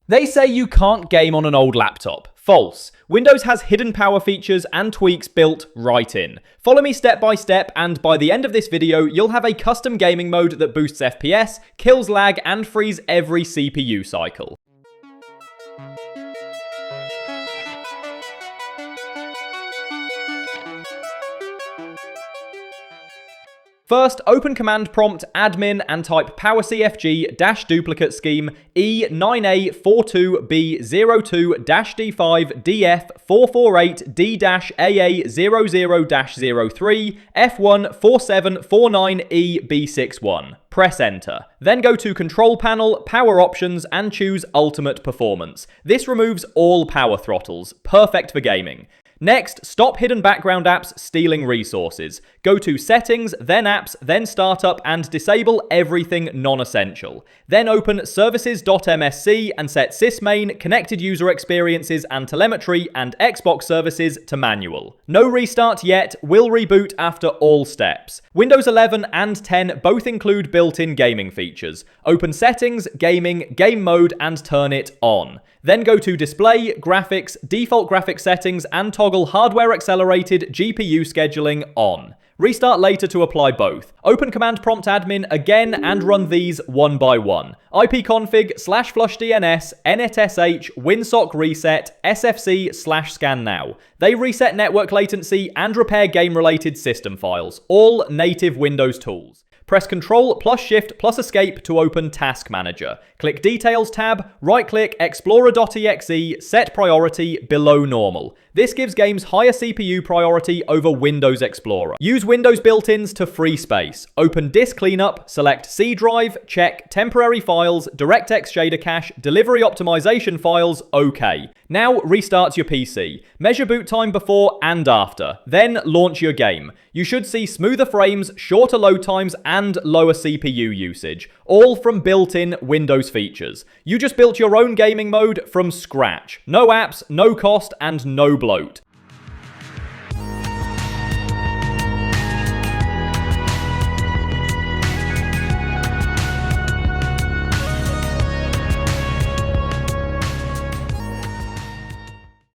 They say you can't game on an old laptop. False. Windows has hidden power features and tweaks built right in. Follow me step by step, and by the end of this video, you'll have a custom gaming mode that boosts FPS, kills lag, and frees every CPU cycle. First, open command prompt admin and type powercfg-duplicate scheme E9A42B02-D5D-F448D-AA00-03 F14749EB61. Press enter. Then go to Control Panel, Power Options, and choose Ultimate Performance. This removes all power throttles, perfect for gaming. Next, stop hidden background apps stealing resources. Go to Settings, then Apps, then Startup, and disable everything non-essential. Then open services.msc and set sysmain, connected user experiences and telemetry, and Xbox services to manual. No restart yet, will reboot after all steps. Windows 11 and 10 both include built-in gaming features. Open Settings, Gaming, Game Mode, and turn it on. Then go to Display, Graphics, Default Graphics Settings, and toggle Hardware Accelerated GPU Scheduling on. Restart later to apply both. Open Command Prompt Admin again and run these one by one. ipconfig/flushdns, netsh, winsock reset, sfc/scan now. They reset network latency and repair game-related system files, all native Windows tools. Press Ctrl plus Shift plus Escape to open Task Manager. Click Details tab, right-click Explorer.exe, set priority below normal. This gives games higher CPU priority over Windows Explorer. Use Windows built-ins to free space. Open Disk Cleanup, select C drive, check Temporary Files, DirectX Shader Cache, Delivery Optimization Files, OK. Now restart your PC. Measure boot time before and after. Then launch your game. You should see smoother frames, shorter load times, and lower CPU usage. All from built-in Windows features. You just built your own gaming mode from scratch. No apps, no cost, and no bloat.